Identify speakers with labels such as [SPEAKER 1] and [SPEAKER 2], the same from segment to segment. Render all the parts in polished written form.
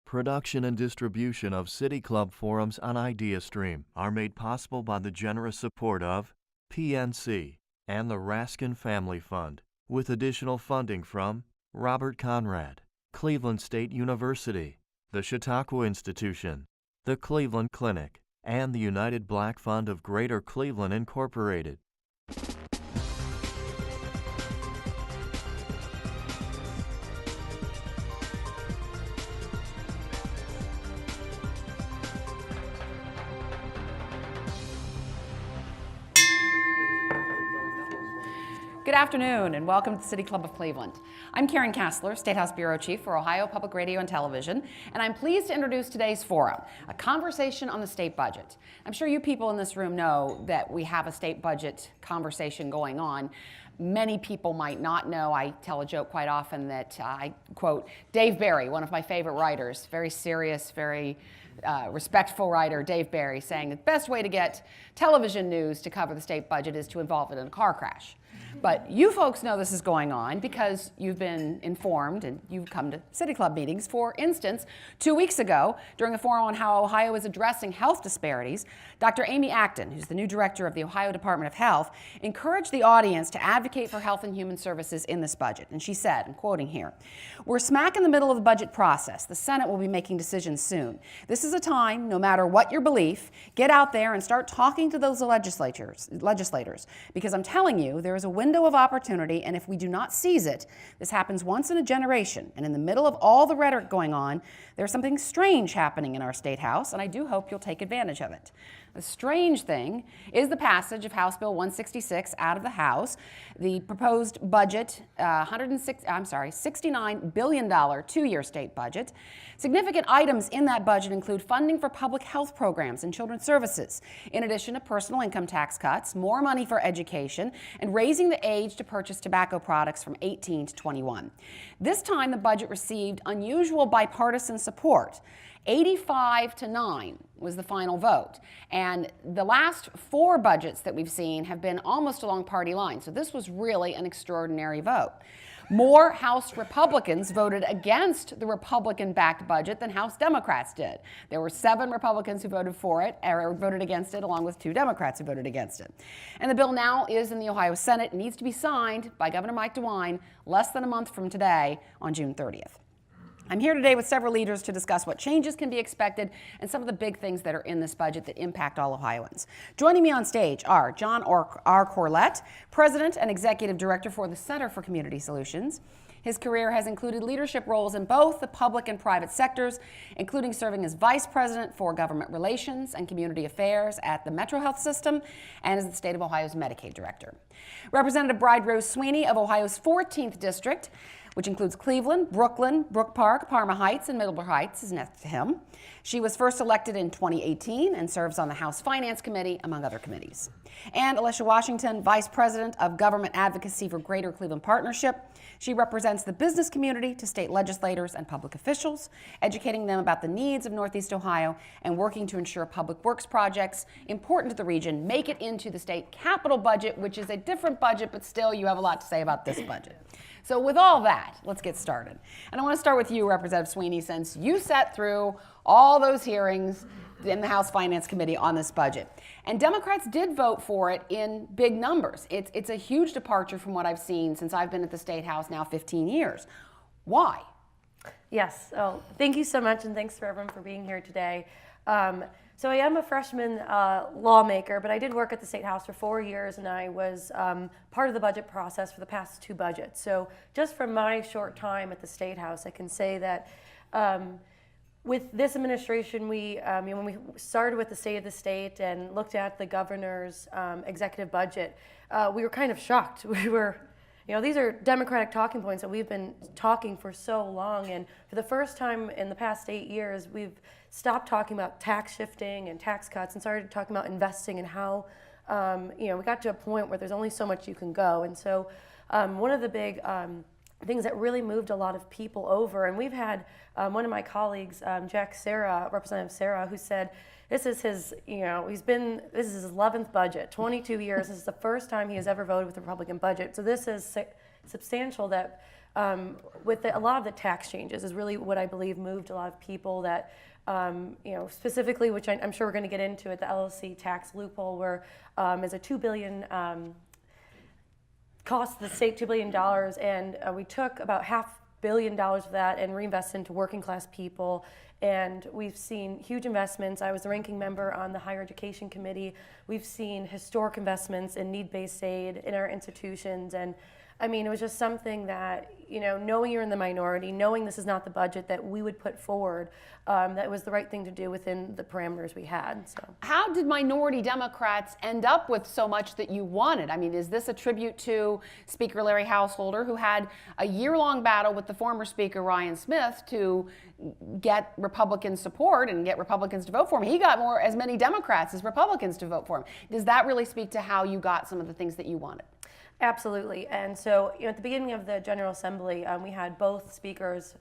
[SPEAKER 1] Production and distribution of City Club forums on IdeaStream are made possible by the generous support of PNC and the Raskin Family Fund, with additional funding from Robert Conrad, Cleveland State University, the Chautauqua Institution, the Cleveland Clinic, and the United Black Fund of Greater Cleveland, Incorporated.
[SPEAKER 2] Good afternoon and welcome to the City Club of Cleveland. I'm Karen Kassler, State House Bureau Chief for Ohio Public Radio and Television, and I'm pleased to introduce today's forum, a conversation on the state budget. I'm sure you people in this room know that we have a state budget conversation going on. Many people might not know. I tell a joke quite often that I quote Dave Barry, one of my favorite writers, very serious, very respectful writer, Dave Barry, saying the best way to get television news to cover the state budget is to involve it in a car crash. But you folks know this is going on because you've been informed and you've come to City Club meetings. For instance, 2 weeks ago, during a forum on how Ohio is addressing health disparities, Dr. Amy Acton, who's the new director of the Ohio Department of Health, encouraged the audience to advocate for health and human services in this budget. And she said, I'm quoting here, "We're smack in the middle of the budget process. The Senate will be making decisions soon. This is a time, no matter what your belief, get out there and start talking to those legislators, because I'm telling you, there is a window of opportunity, and if we do not seize it, this happens once in a generation. And in the middle of all the rhetoric going on, there's something strange happening in our state house, and I do hope you'll take advantage of it." The strange thing is the passage of House Bill 166 out of the House. The proposed budget, $69 billion two-year state budget. Significant items in that budget include funding for public health programs and children's services, in addition to personal income tax cuts, more money for education, and raising the age to purchase tobacco products from 18 to 21. This time, the budget received unusual bipartisan support. 85-9 was the final vote. And the last four budgets that we've seen have been almost along party lines. So this was really an extraordinary vote. More House Republicans voted against the Republican-backed budget than House Democrats did. There were 7 Republicans who voted for it, or voted against it, along with 2 Democrats who voted against it. And the bill now is in the Ohio Senate. It needs to be signed by Governor Mike DeWine less than a month from today on June 30th. I'm here today with several leaders to discuss what changes can be expected and some of the big things that are in this budget that impact all Ohioans. Joining me on stage are John R. Corlett, President and Executive Director for the Center for Community Solutions. His career has included leadership roles in both the public and private sectors, including serving as Vice President for Government Relations and Community Affairs at the Metro Health System and as the State of Ohio's Medicaid Director. Representative Bride Rose Sweeney of Ohio's 14th District, which includes Cleveland, Brooklyn, Brook Park, Parma Heights, and Middleborough Heights, is next to him. She was first elected in 2018 and serves on the House Finance Committee, among other committees. And Alicia Washington, Vice President of Government Advocacy for Greater Cleveland Partnership. She represents the business community to state legislators and public officials, educating them about the needs of Northeast Ohio and working to ensure public works projects important to the region make it into the state capital budget, which is a different budget, but still you have a lot to say about this budget. So with all that, let's get started. And I want to start with you, Representative Sweeney, since you sat through all those hearings in the House Finance Committee on this budget. And Democrats did vote for it in big numbers. It's a huge departure from what I've seen since I've been at the State House now 15 years. Why?
[SPEAKER 3] Yes, thank you so much, and thanks for everyone for being here today. So I am a freshman lawmaker, but I did work at the State House for 4 years, and I was part of the budget process for the past 2 budgets. So just from my short time at the State House, I can say that with this administration, when we started with the State of the State and looked at the governor's executive budget, we were kind of shocked. We were, these are Democratic talking points that we've been talking for so long, and for the first time in the past 8 years, we've stopped talking about tax shifting and tax cuts and started talking about investing and how, we got to a point where there's only so much you can go. And so one of the big things that really moved a lot of people over, and we've had one of my colleagues, Representative Sarah, who said, this is his, this is his 11th budget, 22 years. This is the first time he has ever voted with the Republican budget. So this is substantial that with a lot of the tax changes is really what I believe moved a lot of people that, specifically, which I'm sure we're going to get into it, the LLC tax loophole, where is a $2 billion, cost the state $2 billion, and we took about $500 million of that and reinvested into working class people. And we've seen huge investments. I was the ranking member on the Higher Education Committee. We've seen historic investments in need-based aid in our institutions. And I mean, it was just something that, knowing you're in the minority, knowing this is not the budget that we would put forward, that was the right thing to do within the parameters we had. So,
[SPEAKER 2] how did minority Democrats end up with so much that you wanted? I mean, is this a tribute to Speaker Larry Householder, who had a year-long battle with the former Speaker Ryan Smith to get Republican support and get Republicans to vote for him? He got as many Democrats as Republicans to vote for him. Does that really speak to how you got some of the things that you wanted?
[SPEAKER 3] Absolutely. And so, at the beginning of the General Assembly, we had both speakers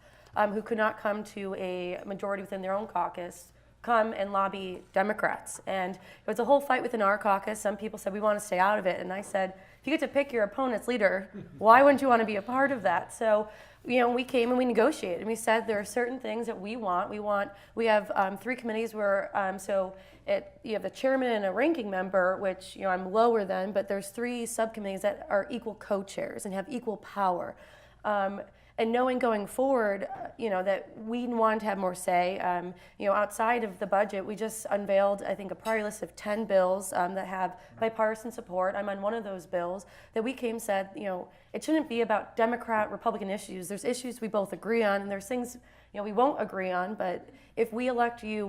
[SPEAKER 3] who could not come to a majority within their own caucus come and lobby Democrats. And it was a whole fight within our caucus. Some people said, we want to stay out of it. And I said, if you get to pick your opponent's leader, why wouldn't you want to be a part of that? So, we came and we negotiated. And we said there are certain things that we want. We have 3 committees where, you have the chairman and a ranking member, which I'm lower than, but there's 3 subcommittees that are equal co-chairs and have equal power. And knowing going forward, that we wanted to have more say. Outside of the budget, we just unveiled, I think, a priority list of 10 bills that have bipartisan support. I'm on one of those bills that we came said, it shouldn't be about Democrat, Republican issues. There's issues we both agree on, and there's things we won't agree on. But if we elect you,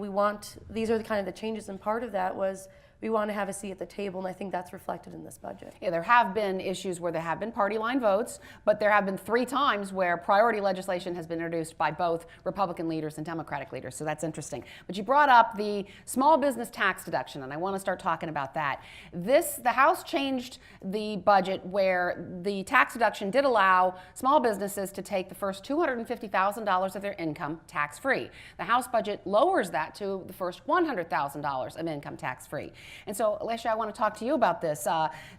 [SPEAKER 3] these are the kind of the changes, and part of that was we want to have a seat at the table, and I think that's reflected in this budget.
[SPEAKER 2] Yeah, there have been issues where there have been party line votes, but there have been 3 times where priority legislation has been introduced by both Republican leaders and Democratic leaders, so that's interesting. But you brought up the small business tax deduction, and I want to start talking about that. The House changed the budget where the tax deduction did allow small businesses to take the first $250,000 of their income tax-free. The House budget lowers that to the first $100,000 of income tax-free. And so, Alicia, I want to talk to you about this.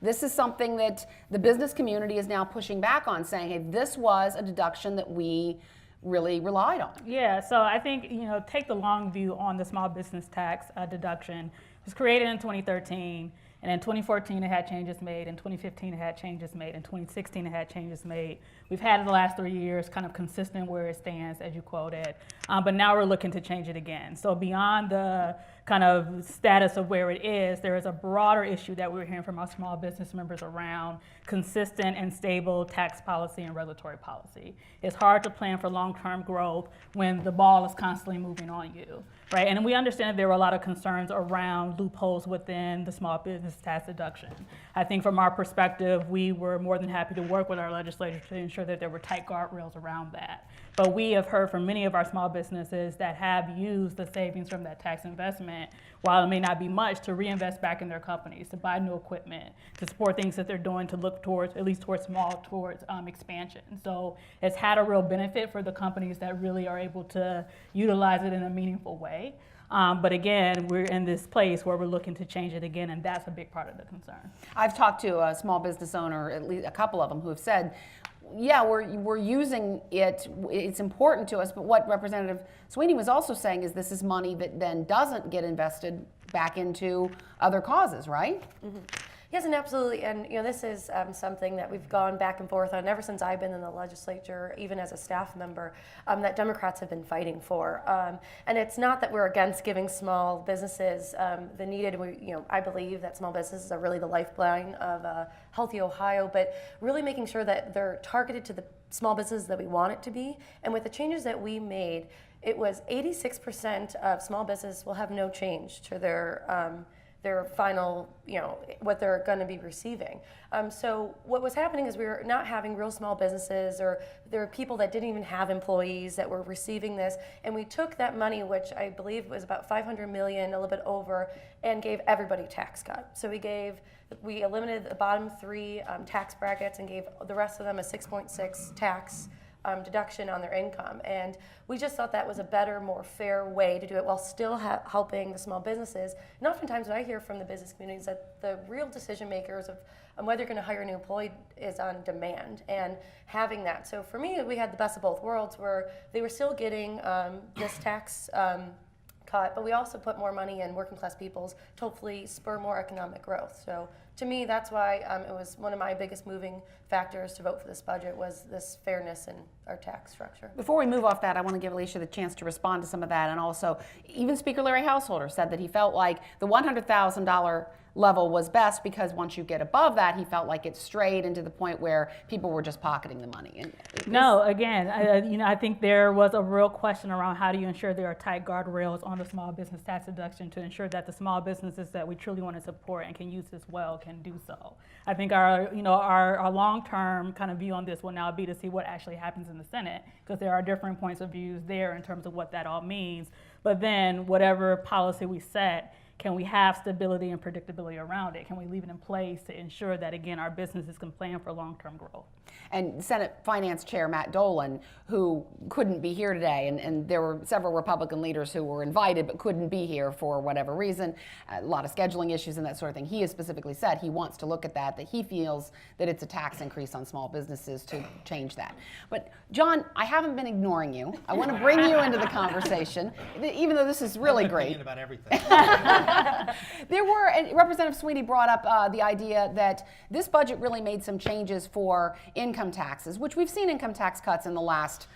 [SPEAKER 2] This is something that the business community is now pushing back on, saying, hey, this was a deduction that we really relied on.
[SPEAKER 4] Yeah, so I think, take the long view on the small business tax deduction. It was created in 2013, and in 2014 it had changes made, in 2015 it had changes made, in 2016 it had changes made. We've had it the last 3 years kind of consistent where it stands, as you quoted, but now we're looking to change it again. So beyond the kind of status of where it is, there is a broader issue that we're hearing from our small business members around consistent and stable tax policy and regulatory policy. It's hard to plan for long-term growth when the ball is constantly moving on you, right? And we understand that there were a lot of concerns around loopholes within the small business tax deduction. I think from our perspective, we were more than happy to work with our legislature to ensure that there were tight guardrails around that. But we have heard from many of our small businesses that have used the savings from that tax investment, while it may not be much, to reinvest back in their companies, to buy new equipment, to support things that they're doing to look towards, at least towards expansion. So it's had a real benefit for the companies that really are able to utilize it in a meaningful way. But again, we're in this place where we're looking to change it again, and that's a big part of the concern.
[SPEAKER 2] I've talked to a small business owner, at least a couple of them, who have said, yeah, we're using it, it's important to us, but what Representative Sweeney was also saying is this is money that then doesn't get invested back into other causes, right? Mm-hmm.
[SPEAKER 3] Yes, and absolutely. And this is something that we've gone back and forth on ever since I've been in the legislature, even as a staff member, that Democrats have been fighting for. And it's not that we're against giving small businesses the needed. I believe that small businesses are really the lifeline of a healthy Ohio, but really making sure that they're targeted to the small businesses that we want it to be. And with the changes that we made, it was 86% of small business will have no change to their final, what they're going to be receiving. So what was happening is we were not having real small businesses, or there were people that didn't even have employees that were receiving this, and we took that money, which I believe was about $500 million, a little bit over, and gave everybody a tax cut. So we eliminated the bottom 3 tax brackets and gave the rest of them a 6.6 tax deduction on their income. And we just thought that was a better, more fair way to do it while still helping the small businesses. And oftentimes what I hear from the business community is that the real decision makers of whether you're going to hire a new employee is on demand and having that. So for me, we had the best of both worlds where they were still getting this tax cut, but we also put more money in working class people's to hopefully spur more economic growth. So to me, that's why it was one of my biggest moving factors to vote for this budget was this fairness in our tax structure.
[SPEAKER 2] Before we move off that, I want to give Alicia the chance to respond to some of that. And also, even Speaker Larry Householder said that he felt like the $100,000 level was best because once you get above that, he felt like it strayed into the point where people were just pocketing the money. And
[SPEAKER 4] no, again, I think there was a real question around how do you ensure there are tight guardrails on the small business tax deduction to ensure that the small businesses that we truly want to support and can use this well can do so. I think our long-term kind of view on this will now be to see what actually happens in the Senate, because there are different points of views there in terms of what that all means. But then whatever policy we set, can we have stability and predictability around it? Can we leave it in place to ensure that, again, our businesses can plan for long-term growth?
[SPEAKER 2] And Senate Finance Chair Matt Dolan, who couldn't be here today, and there were several Republican leaders who were invited but couldn't be here for whatever reason, a lot of scheduling issues and that sort of thing. He has specifically said he wants to look at that he feels that it's a tax increase on small businesses to change that. But John, I haven't been ignoring you. I want to bring you into the conversation, even though this is really great.
[SPEAKER 5] About everything.
[SPEAKER 2] There were, and Representative Sweeney brought up the idea that this budget really made some changes for income taxes, which we've seen income tax cuts in the last,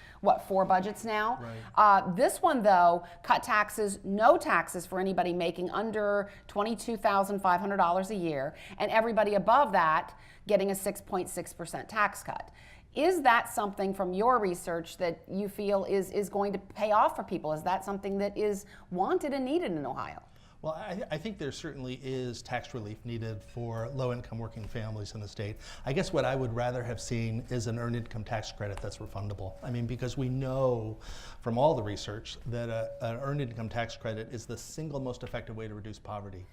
[SPEAKER 2] 4 budgets now? Right. This one, though, cut taxes, no taxes for anybody making under $22,500 a year, and everybody above that getting a 6.6% tax cut. Is that something from your research that you feel is going to pay off for people? Is that something that is wanted and needed in Ohio?
[SPEAKER 5] Well, I think there certainly is tax relief needed for low-income working families in the state. I guess what I would rather have seen is an earned income tax credit that's refundable. I mean, because we know from all the research that an earned income tax credit is the single most effective way to reduce poverty.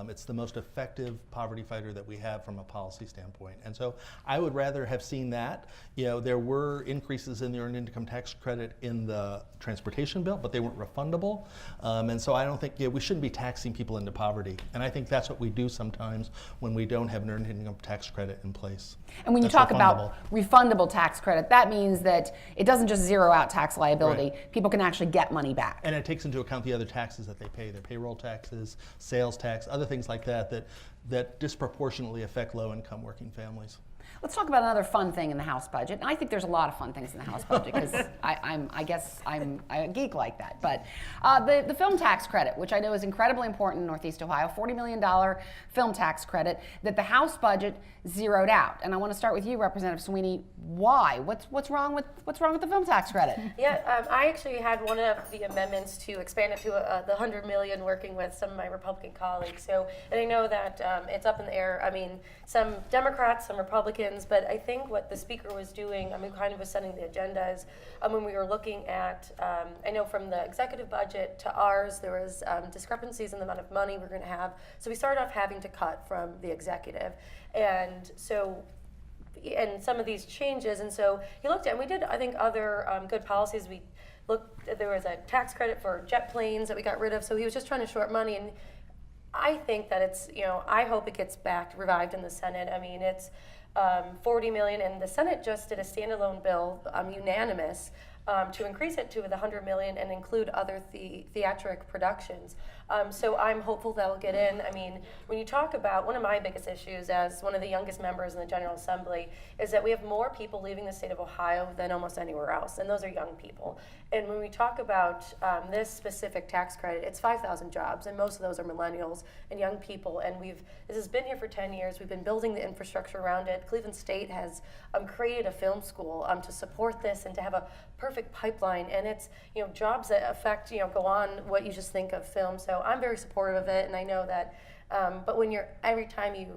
[SPEAKER 5] It's the most effective poverty fighter that we have from a policy standpoint. And so I would rather have seen that. There were increases in the earned income tax credit in the transportation bill, but they weren't refundable. And so I don't think, we shouldn't be taxing people into poverty. And I think that's what we do sometimes when we don't have an earned income tax credit in place.
[SPEAKER 2] And when you talk about refundable tax credit, that means that it doesn't just zero out tax liability. Right. People can actually get money back.
[SPEAKER 5] And it takes into account the other taxes that they pay, their payroll taxes, sales tax, other things like that disproportionately affect low-income working families.
[SPEAKER 2] Let's talk about another fun thing in the House budget. And I think there's a lot of fun things in the House budget because I guess I'm a geek like that. But the film tax credit, which I know is incredibly important in Northeast Ohio, $40 million film tax credit that the House budget zeroed out. And I want to start with you, Representative Sweeney. Why? What's wrong with the film tax credit?
[SPEAKER 3] Yeah, I actually had one of the amendments to expand it to the $100 million, working with some of my Republican colleagues. So, and I know that it's up in the air. I mean, some Democrats, some Republicans, but I think what the Speaker was doing, kind of was setting the agendas when we were looking at, I know from the executive budget to ours, there was discrepancies in the amount of money we're going to have. So we started off having to cut from the executive. And so, and some of these changes, and so he looked at, and we did, I think, other good policies. We looked, there was a tax credit for jet planes that we got rid of, so he was just trying to short money, and I think that it's, I hope it gets back, revived in the Senate. I mean, it's $40 million, and the Senate just did a standalone bill, unanimous, to increase it to the $100 million and include other theatric productions. So I'm hopeful that'll get in. I mean, when you talk about, one of my biggest issues as one of the youngest members in the General Assembly is that we have more people leaving the state of Ohio than almost anywhere else, and those are young people. And when we talk about this specific tax credit, it's 5,000 jobs, and most of those are millennials and young people. And this has been here for 10 years. We've been building the infrastructure around it. Cleveland State has created a film school to support this and to have a perfect pipeline. And it's jobs that affect go on what you just think of film. So I'm very supportive of it, and I know that. But when every time you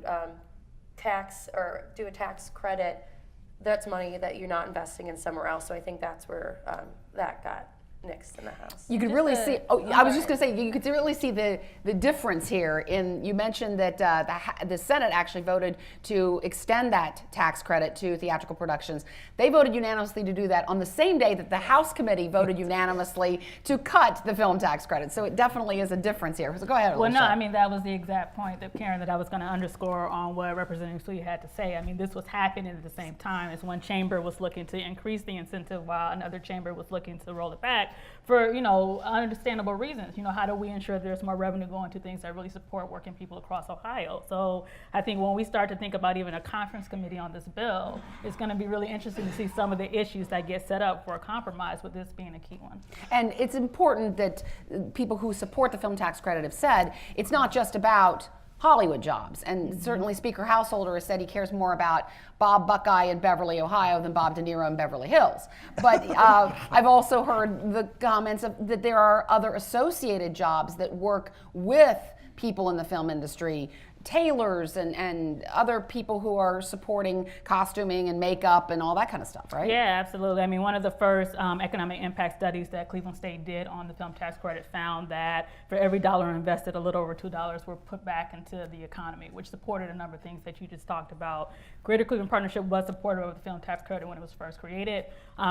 [SPEAKER 3] tax or do a tax credit, that's money that you're not investing in somewhere else. So I think that's where that got Nixed in the House.
[SPEAKER 2] You could really see. Oh, I was just going to say you could really see the difference here. In you mentioned that the Senate actually voted to extend that tax credit to theatrical productions. They voted unanimously to do that on the same day that the House committee voted unanimously to cut the film tax credit. So it definitely is a difference here. So go ahead, Alicia.
[SPEAKER 4] Well, no, I mean that was the exact point that Karen that I was going to underscore on what Representative Sweet had to say. I mean this was happening at the same time as one chamber was looking to increase the incentive while another chamber was looking to roll it back. For understandable reasons. How do we ensure there's more revenue going to things that really support working people across Ohio? So I think when we start to think about even a conference committee on this bill, it's going to be really interesting to see some of the issues that get set up for a compromise, with this being a key one.
[SPEAKER 2] And it's important that people who support the film tax credit have said it's not just about Hollywood jobs. And certainly Speaker Householder has said he cares more about Bob Buckeye in Beverly, Ohio than Bob De Niro in Beverly Hills. But I've also heard the comments that there are other associated jobs that work with people in the film industry, tailors and other people who are supporting costuming and makeup and all that kind of stuff, right?
[SPEAKER 4] Yeah, absolutely. I mean, one of the first economic impact studies that Cleveland State did on the film tax credit found that for every dollar invested, a little over $2 were put back into the economy, which supported a number of things that you just talked about. Greater Cleveland Partnership was supportive of the film tax credit when it was first created.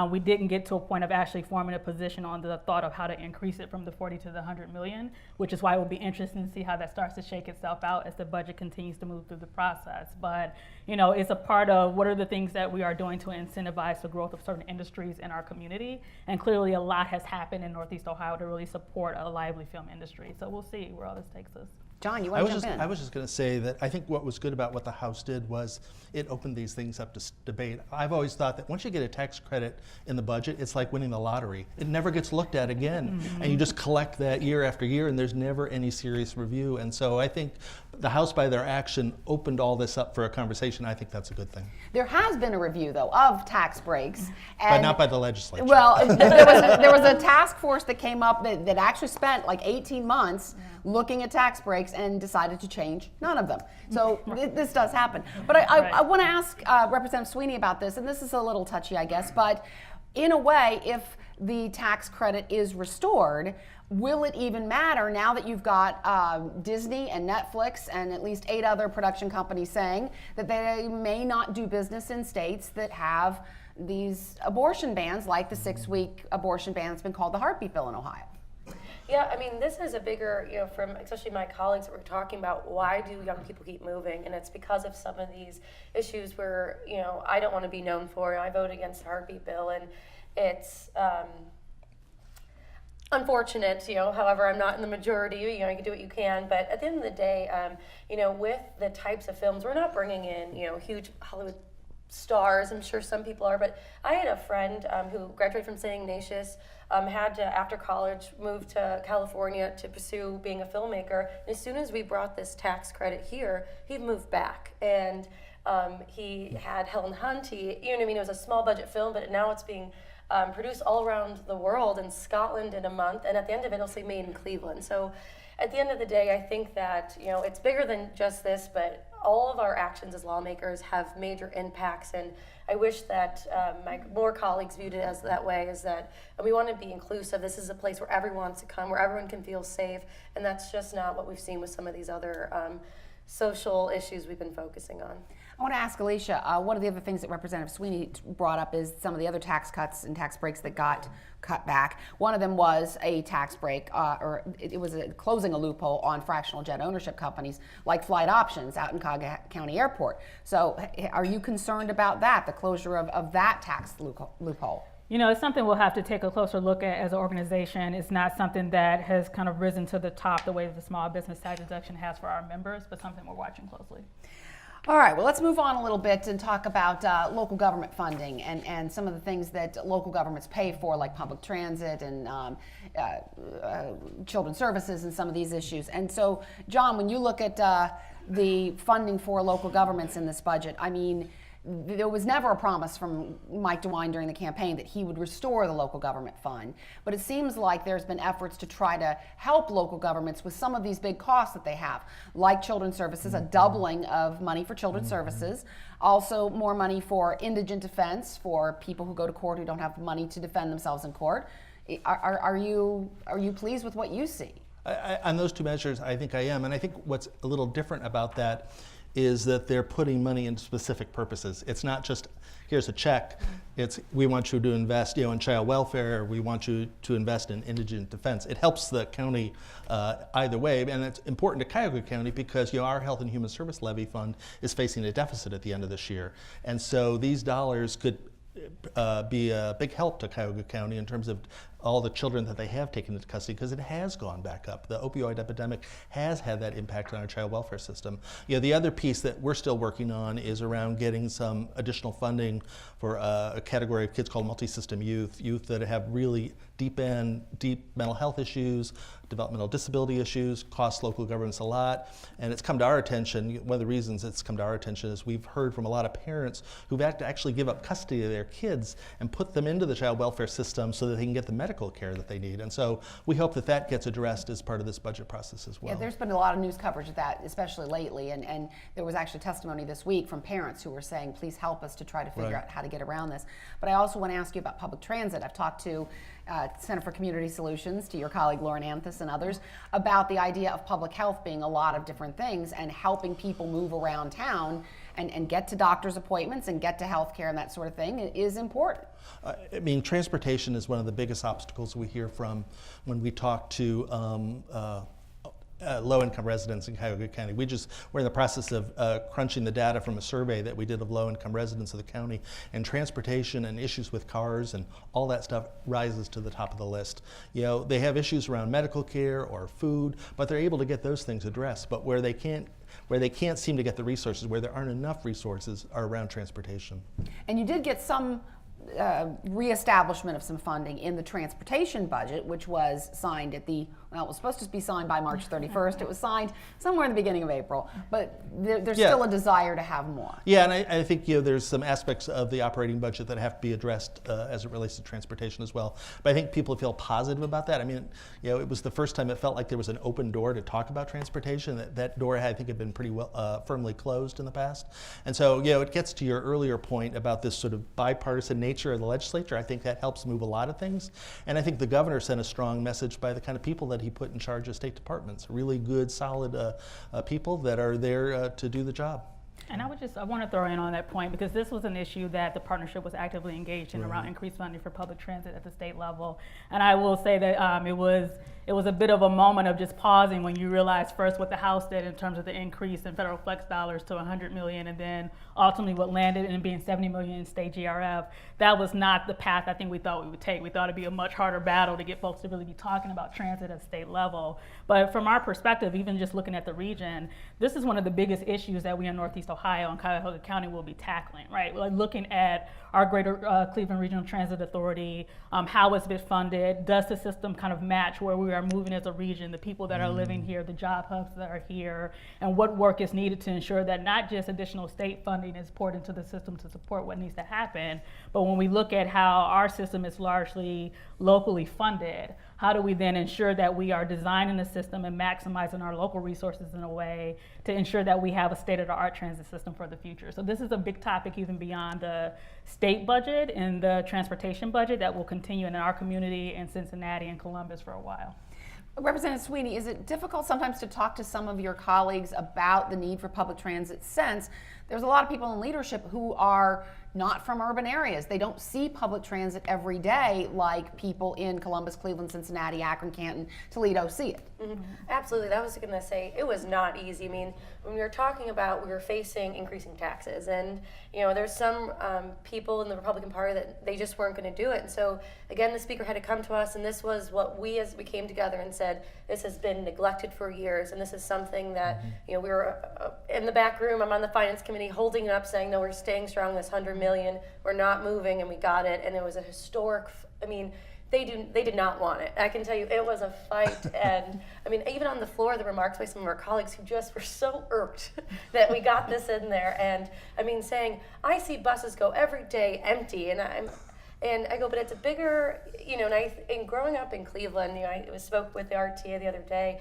[SPEAKER 4] We didn't get to a point of actually forming a position on the thought of how to increase it from the 40 to the 100 million, which is why it will be interesting to see how that starts to shake itself out as the budget continues to move through the process. But it's a part of what are the things that we are doing to incentivize the growth of certain industries in our community. And clearly a lot has happened in Northeast Ohio to really support a lively film industry. So we'll see where all this takes us.
[SPEAKER 2] John, you want to jump in?
[SPEAKER 5] I was just going to say that I think what was good about what the House did was it opened these things up to debate. I've always thought that once you get a tax credit in the budget, it's like winning the lottery. It never gets looked at again. And you just collect that year after year, and there's never any serious review. And so I think the House, by their action, opened all this up for a conversation. I think that's a good thing.
[SPEAKER 2] There has been a review, though, of tax breaks.
[SPEAKER 5] But not by the legislature.
[SPEAKER 2] Well, there was a task force that came up that actually spent like 18 months looking at tax breaks and decided to change none of them. So this does happen. But I want to ask Representative Sweeney about this, and this is a little touchy, I guess, but in a way, if the tax credit is restored, will it even matter now that you've got Disney and Netflix and at least 8 other production companies saying that they may not do business in states that have these abortion bans, like the 6-week abortion ban that's been called the heartbeat bill in Ohio?
[SPEAKER 3] Yeah, I mean, this is a bigger, from especially my colleagues that were talking about why do young people keep moving, and it's because of some of these issues where, I don't want to be known for. I voted against the heartbeat bill, and it's unfortunate, however, I'm not in the majority, you can do what you can, but at the end of the day, with the types of films, we're not bringing in, huge Hollywood stars. I'm sure some people are, but I had a friend who graduated from St. Ignatius, had to, after college, move to California to pursue being a filmmaker. And as soon as we brought this tax credit here, he moved back. And he had Helen Hunt. It was a small budget film, but now it's being produced all around the world, in Scotland in a month. And at the end of it, it'll say made in Cleveland. So at the end of the day, I think that, it's bigger than just this, but all of our actions as lawmakers have major impacts, and I wish that my more colleagues viewed it as that way, is that we want to be inclusive. This is a place where everyone wants to come, where everyone can feel safe, and that's just not what we've seen with some of these other social issues we've been focusing on.
[SPEAKER 2] I want to ask Alicia, one of the other things that Representative Sweeney brought up is some of the other tax cuts and tax breaks that got cut back. One of them was a tax break, or it was closing a loophole on fractional jet ownership companies like Flight Options out in Cuyahoga County Airport. So are you concerned about that, the closure of that tax loophole?
[SPEAKER 4] It's something we'll have to take a closer look at as an organization. It's not something that has kind of risen to the top the way that the small business tax deduction has for our members, but something we're watching closely.
[SPEAKER 2] All right, well, let's move on a little bit and talk about local government funding and some of the things that local governments pay for, like public transit and children's services and some of these issues. And so, John, when you look at the funding for local governments in this budget, I mean, there was never a promise from Mike DeWine during the campaign that he would restore the local government fund, but it seems like there's been efforts to try to help local governments with some of these big costs that they have, like children's services, a doubling of money for children's services, also more money for indigent defense for people who go to court who don't have money to defend themselves in court, Are you pleased with what you see?
[SPEAKER 5] On those two measures, I think I am. And I think what's a little different about that is that they're putting money into specific purposes. It's not just, here's a check. It's, we want you to invest, in child welfare. We want you to invest in indigent defense. It helps the county either way, and it's important to Cuyahoga County because our Health and Human Service Levy Fund is facing a deficit at the end of this year, and so these dollars could be a big help to Cuyahoga County in terms of all the children that they have taken into custody, because it has gone back up. The opioid epidemic has had that impact on our child welfare system. The other piece that we're still working on is around getting some additional funding for a category of kids called multi-system youth that have really deep mental health issues, developmental disability issues, cost local governments a lot. And it's come to our attention, one of the reasons it's come to our attention is we've heard from a lot of parents who've had to actually give up custody of their kids and put them into the child welfare system so that they can get the medical care that they need. And so we hope that that gets addressed as part of this budget process as well.
[SPEAKER 2] Yeah, there's been a lot of news coverage of that, especially lately, and there was actually testimony this week from parents who were saying, please help us to try to figure out how to get around this. But I also want to ask you about public transit. I've talked to Center for Community Solutions, to your colleague Lauren Anthus and others, about the idea of public health being a lot of different things and helping people move around town and get to doctor's appointments and get to health care and that sort of thing is important.
[SPEAKER 5] Transportation is one of the biggest obstacles we hear from when we talk to low-income residents in Cuyahoga County. We're in the process of crunching the data from a survey that we did of low-income residents of the county, and transportation and issues with cars and all that stuff rises to the top of the list. They have issues around medical care or food, but they're able to get those things addressed. But where they can't seem to get the resources, where there aren't enough resources, are around transportation. And
[SPEAKER 2] you did get some reestablishment of some funding in the transportation budget, which was signed at it was supposed to be signed by March 31st. It was signed somewhere in the beginning of April, but there's still a desire to have more.
[SPEAKER 5] Yeah, and I think there's some aspects of the operating budget that have to be addressed as it relates to transportation as well. But I think people feel positive about that. It was the first time it felt like there was an open door to talk about transportation. That door, I think, had been pretty well firmly closed in the past. And so, it gets to your earlier point about this sort of bipartisan nature of the legislature. I think that helps move a lot of things. And I think the governor sent a strong message by the kind of people that he put in charge of state departments, really good, solid people that are there to do the job.
[SPEAKER 4] And I want to throw in on that point, because this was an issue that the partnership was actively engaged in around increased funding for public transit at the state level. And I will say that it was a bit of a moment of just pausing when you realize first what the House did in terms of the increase in federal flex dollars to $100 million, and then ultimately what landed in being $70 million in state GRF. That was not the path I think we thought we would take. We thought it'd be a much harder battle to get folks to really be talking about transit at state level. But from our perspective, even just looking at the region, this is one of the biggest issues that we in Northeast Ohio and Cuyahoga County will be tackling, right? Like looking at our greater Cleveland Regional Transit Authority, how it's been funded, does the system kind of match where we are moving as a region, the people that are living here, the job hubs that are here, and what work is needed to ensure that not just additional state funding is poured into the system to support what needs to happen, but when we look at how our system is largely locally funded, how do we then ensure that we are designing the system and maximizing our local resources in a way to ensure that we have a state-of-the-art transit system for the future? So this is a big topic even beyond the state budget and the transportation budget that will continue in our community in Cincinnati and Columbus for a while.
[SPEAKER 2] Representative Sweeney, is it difficult sometimes to talk to some of your colleagues about the need for public transit, since there's a lot of people in leadership who are not from urban areas? They don't see public transit every day like people in Columbus, Cleveland, Cincinnati, Akron, Canton, Toledo see it.
[SPEAKER 3] Mm-hmm. Absolutely. That was going to say, it was not easy. When we were talking about, we were facing increasing taxes, and there's some people in the Republican Party that they just weren't going to do it. And so again, the speaker had to come to us, and this was what we came together and said, this has been neglected for years, and this is something that we were in the back room. I'm on the finance committee holding it up, saying, no, we're staying strong. This $100 million, we're not moving, and we got it. And it was a historic. They did not want it. I can tell you, it was a fight. And even on the floor, the remarks by some of our colleagues who just were so irked that we got this in there. And saying, I see buses go every day empty, and I go, but it's a bigger, and growing up in Cleveland, I spoke with the RTA the other day.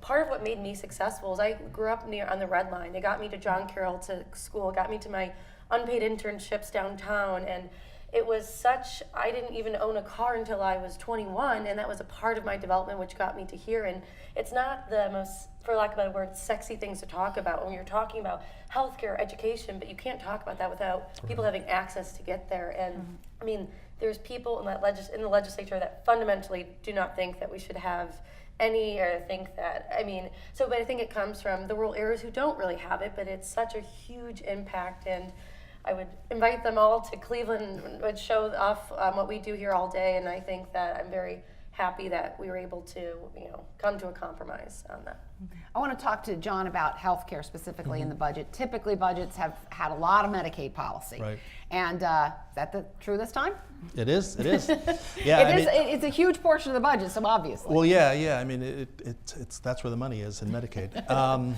[SPEAKER 3] Part of what made me successful is I grew up on the Red Line. It got me to John Carroll to school, got me to my unpaid internships downtown, and it was such, I didn't even own a car until I was 21, and that was a part of my development which got me to here. And it's not the most, for lack of a better word, sexy things to talk about when you're talking about healthcare, education, but you can't talk about that without people having access to get there. And I mean, there's people in that in the legislature that fundamentally do not think that we should have any, or think that, I mean, so, but I think it comes from the rural areas who don't really have it, but it's such a huge impact. And I would invite them all to Cleveland, would show off what we do here all day, and I think that I'm very happy that we were able to, come to a compromise on that.
[SPEAKER 2] I want to talk to John about healthcare specifically in the budget. Typically, budgets have had a lot of Medicaid policy.
[SPEAKER 5] Right.
[SPEAKER 2] And is that true this time?
[SPEAKER 5] It is. Yeah,
[SPEAKER 2] It's a huge portion of the budget, so obviously.
[SPEAKER 5] Well, yeah. I mean, it's that's where the money is in Medicaid.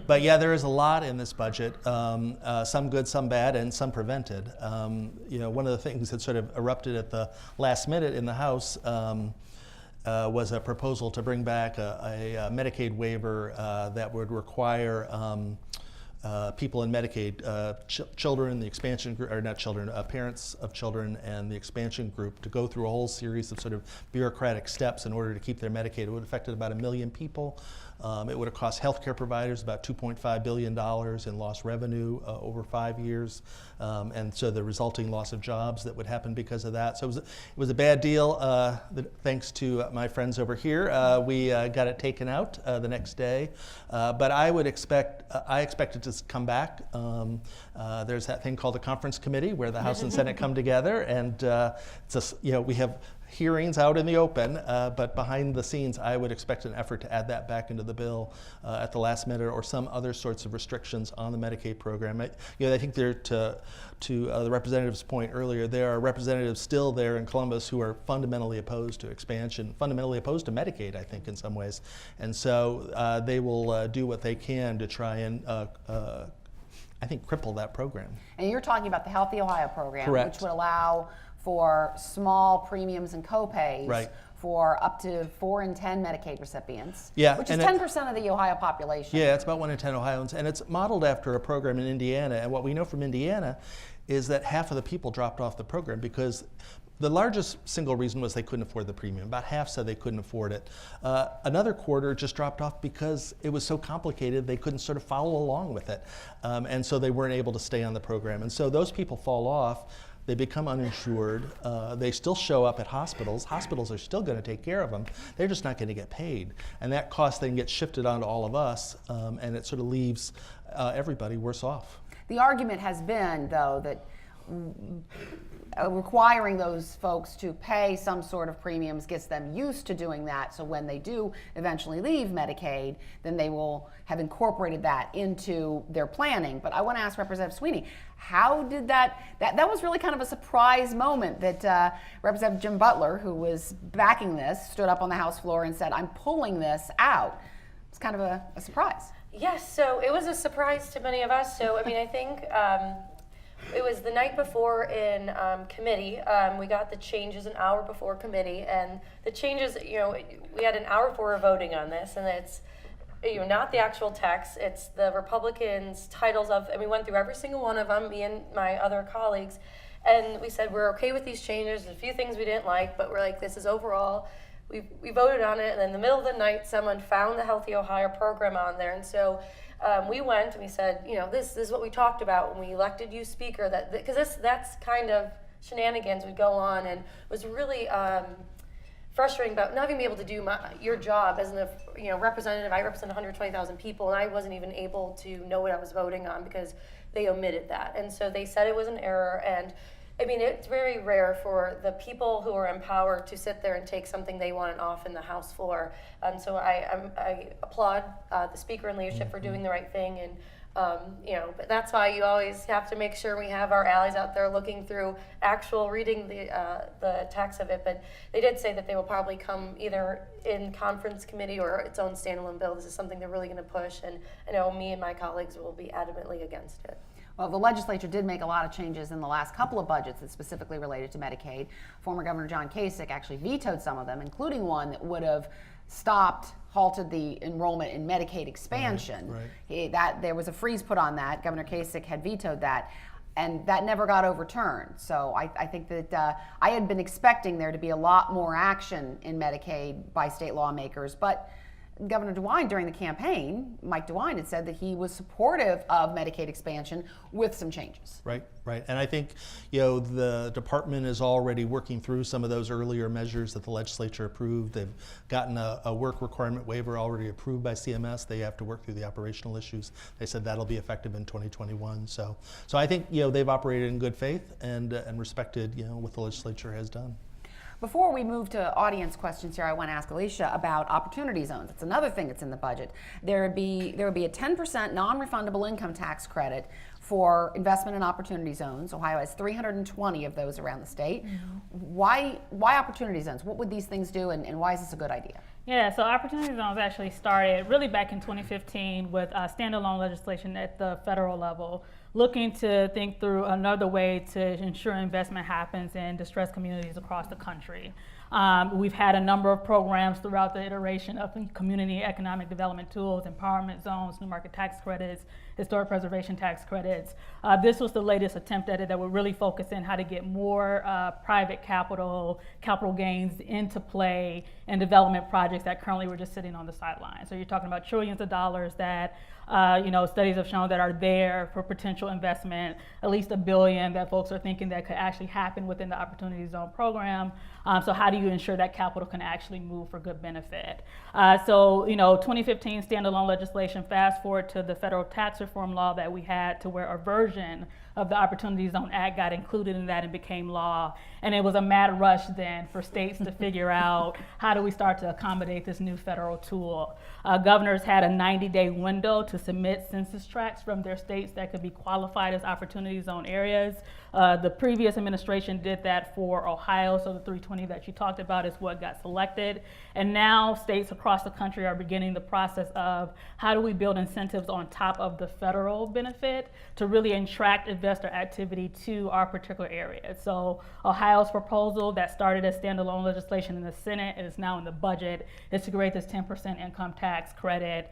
[SPEAKER 5] But yeah, there is a lot in this budget. Some good, some bad, and some prevented. One of the things that sort of erupted at the last minute in the House was a proposal to bring back a Medicaid waiver that would require people in Medicaid, children, the expansion group, or not children, parents of children and the expansion group, to go through a whole series of sort of bureaucratic steps in order to keep their Medicaid. It would have affected about 1 million people. It would have cost healthcare providers about $2.5 billion in lost revenue over 5 years, and so the resulting loss of jobs that would happen because of that. So it was a bad deal. Thanks to my friends over here, we got it taken out the next day. But I expect it to come back. There's that thing called the conference committee where the House and Senate come together, and we have hearings out in the open, but behind the scenes, I would expect an effort to add that back into the bill at the last minute, or some other sorts of restrictions on the Medicaid program. I think there, to the representative's point earlier, there are representatives still there in Columbus who are fundamentally opposed to expansion, fundamentally opposed to Medicaid, I think, in some ways. And so they will do what they can to try and I think cripple that program.
[SPEAKER 2] And you're talking about the Healthy Ohio program,
[SPEAKER 5] Correct.
[SPEAKER 2] which would allow for small premiums and copays
[SPEAKER 5] Right.
[SPEAKER 2] for up to 4 in 10 Medicaid recipients,
[SPEAKER 5] Yeah,
[SPEAKER 2] which is
[SPEAKER 5] and
[SPEAKER 2] 10% of the Ohio population.
[SPEAKER 5] Yeah, it's about 1 in 10 Ohioans, and it's modeled after a program in Indiana. And what we know from Indiana is that half of the people dropped off the program because the largest single reason was they couldn't afford the premium. About half said they couldn't afford it. Another quarter just dropped off because it was so complicated they couldn't sort of follow along with it. And so they weren't able to stay on the program. And so those people fall off. They become uninsured. They still show up at hospitals. Hospitals are still going to take care of them. They're just not going to get paid. And that cost then gets shifted onto all of us, and it sort of leaves everybody worse off.
[SPEAKER 2] The argument has been, though, that requiring those folks to pay some sort of premiums gets them used to doing that, so when they do eventually leave Medicaid, then they will have incorporated that into their planning. But I want to ask Representative Sweeney, how did that was really kind of a surprise moment that Representative Jim Butler, who was backing this, stood up on the House floor and said, I'm pulling this out. It's kind of a surprise.
[SPEAKER 3] Yes, so it was a surprise to many of us. So, I mean, I think it was the night before in committee. We got the changes an hour before committee, and the changes, we had an hour before voting on this, and it's, not the actual text, it's the Republicans' titles of, and we went through every single one of them, me and my other colleagues, and we said we're okay with these changes. There's a few things we didn't like, but we're like, this is overall. We voted on it, and in the middle of the night, someone found the Healthy Ohio program on there, and so we went and we said, this is what we talked about when we elected you speaker, because that's kind of shenanigans would go on, and was really frustrating about not even being able to do your job as a representative. I represent 120,000 people, and I wasn't even able to know what I was voting on because they omitted that, and so they said it was an error. And I mean, it's very rare for the people who are empowered to sit there and take something they want off in the House floor. So I applaud the Speaker and leadership for doing the right thing. And but that's why you always have to make sure we have our allies out there looking through reading the text of it. But they did say that they will probably come either in conference committee or its own standalone bill. This is something they're really going to push, and I know me and my colleagues will be adamantly against it.
[SPEAKER 2] Well, the legislature did make a lot of changes in the last couple of budgets that specifically related to Medicaid. Former Governor John Kasich actually vetoed some of them, including one that would have halted the enrollment in Medicaid expansion.
[SPEAKER 5] Right.
[SPEAKER 2] There was a freeze put on that. Governor Kasich had vetoed that. and that never got overturned. So I think that I had been expecting there to be a lot more action in Medicaid by state lawmakers, but Governor DeWine, during the campaign, Mike DeWine, had said that he was supportive of Medicaid expansion with some changes.
[SPEAKER 5] Right, right. And I think, the department is already working through some of those earlier measures that the legislature approved. They've gotten a work requirement waiver already approved by CMS. They have to work through the operational issues. They said that'll be effective in 2021. So I think, they've operated in good faith and respected, what the legislature has done.
[SPEAKER 2] Before we move to audience questions here, I want to ask Alicia about opportunity zones. It's another thing that's in the budget. There would be a 10% non-refundable income tax credit for investment in opportunity zones. Ohio has 320 of those around the state. Why opportunity zones? What would these things do, and why is this a good idea?
[SPEAKER 4] Yeah, so opportunity zones actually started really back in 2015 with standalone legislation at the federal level, looking to think through another way to ensure investment happens in distressed communities across the country. We've had a number of programs throughout the iteration of community economic development tools, empowerment zones, new market tax credits, historic preservation tax credits. This was the latest attempt at it that would really focus in how to get more private capital gains into play in development projects that currently were just sitting on the sidelines. So you're talking about trillions of dollars that studies have shown that are there for potential investment, at least $1 billion that folks are thinking that could actually happen within the Opportunity Zone program. So how do you ensure that capital can actually move for good benefit? 2015 standalone legislation, fast forward to the federal tax reform law that we had, to where a version of the Opportunity Zone Act got included in that and became law. And it was a mad rush then for states to figure out how do we start to accommodate this new federal tool. Governors had a 90-day window to submit census tracts from their states that could be qualified as Opportunity Zone areas. The previous administration did that for Ohio, so the 320 that you talked about is what got selected. And now states across the country are beginning the process of how do we build incentives on top of the federal benefit to really attract investor activity to our particular area. So Ohio's proposal that started as standalone legislation in the Senate and is now in the budget is to create this 10% income tax credit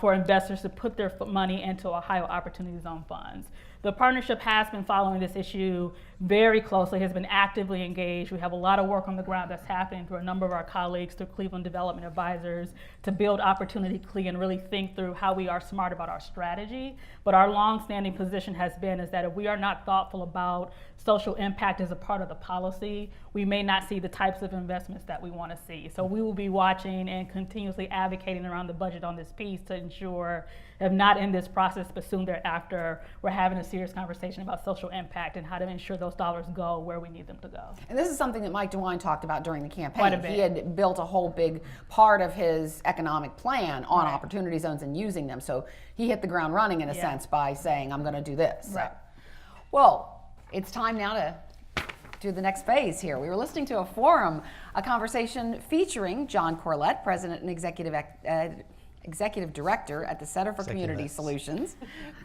[SPEAKER 4] for investors to put their money into Ohio Opportunity Zone funds. The partnership has been following this issue very closely, has been actively engaged. We have a lot of work on the ground that's happening through a number of our colleagues, through Cleveland Development Advisors, to build Opportunity CLE and really think through how we are smart about our strategy. But our longstanding position has been is that if we are not thoughtful about social impact as a part of the policy, we may not see the types of investments that we want to see. So we will be watching and continuously advocating around the budget on this piece to ensure, if not in this process, but soon thereafter, we're having a serious conversation about social impact and how to ensure those dollars go where we need them to go.
[SPEAKER 2] And this is something that Mike DeWine talked about during the campaign.
[SPEAKER 4] Quite a bit.
[SPEAKER 2] He had built a whole big part of his economic plan on opportunity zones and using them. So he hit the ground running in a sense by saying, I'm going to do this.
[SPEAKER 4] Right.
[SPEAKER 2] So, well, it's time now to do the next phase here. We were listening to a forum, a conversation featuring John Corlett, President and Executive Director at the Center for Community Solutions,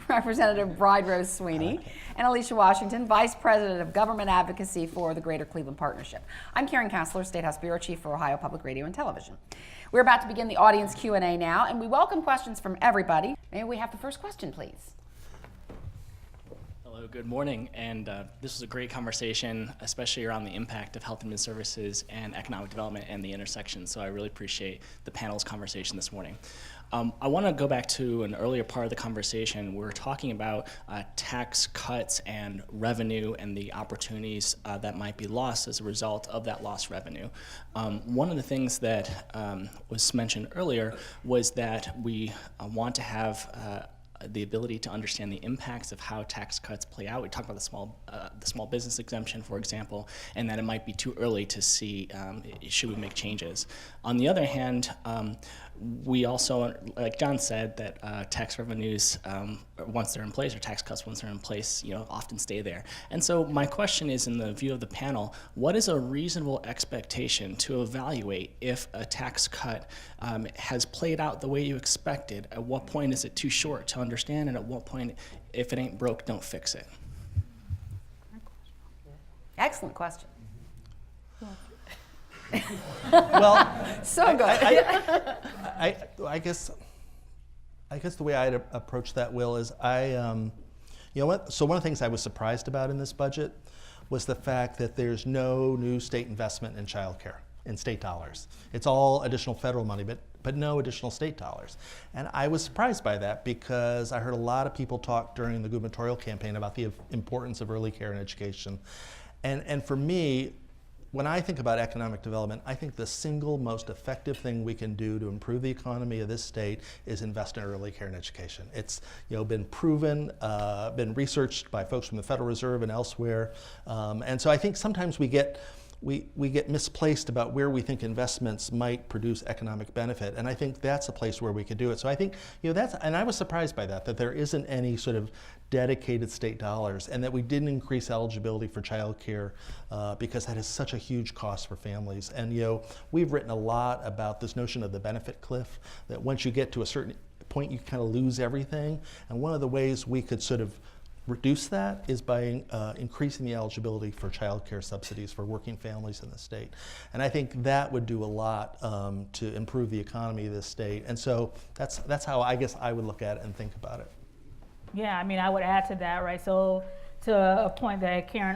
[SPEAKER 2] Representative Bride Rose Sweeney, and Alicia Washington, Vice President of Government Advocacy for the Greater Cleveland Partnership. I'm Karen Kassler, State House Bureau Chief for Ohio Public Radio and Television. We're about to begin the audience Q&A now, and we welcome questions from everybody. May we have the first question, please?
[SPEAKER 6] Hello, good morning, and this was a great conversation, especially around the impact of health and human services and economic development and the intersection, so I really appreciate the panel's conversation this morning. I want to go back to an earlier part of the conversation. We were talking about tax cuts and revenue and the opportunities that might be lost as a result of that lost revenue. One of the things that was mentioned earlier was that we want to have the ability to understand the impacts of how tax cuts play out. We talked about the small business exemption, for example, and that it might be too early to see should we make changes. On the other hand, we also, like John said, that tax revenues, once they're in place, or tax cuts once they're in place, often stay there. And so my question is, in the view of the panel, what is a reasonable expectation to evaluate if a tax cut has played out the way you expected? At what point is it too short to understand, and at what point, if it ain't broke, don't fix it?
[SPEAKER 2] Excellent question.
[SPEAKER 5] Well,
[SPEAKER 2] So good.
[SPEAKER 5] I guess the way I'd approach that, Will, is I You know what? So one of the things I was surprised about in this budget was the fact that there's no new state investment in childcare, in state dollars. It's all additional federal money, but no additional state dollars. And I was surprised by that because I heard a lot of people talk during the gubernatorial campaign about the importance of early care and education. And for me, when I think about economic development, I think the single most effective thing we can do to improve the economy of this state is invest in early care and education. It's been proven, been researched by folks from the Federal Reserve and elsewhere. And so I think sometimes we get misplaced about where we think investments might produce economic benefit, and I think that's a place where we could do it. So I think and I was surprised by that there isn't any sort of dedicated state dollars, and that we didn't increase eligibility for child care because that is such a huge cost for families. And we've written a lot about this notion of the benefit cliff, that once you get to a certain point, you kind of lose everything. And one of the ways we could sort of reduce that is by increasing the eligibility for child care subsidies for working families in the state. And I think that would do a lot to improve the economy of this state. And so that's how I guess I would look at it and think about it.
[SPEAKER 4] Yeah, I mean, I would add to that, right? So to a point that Karen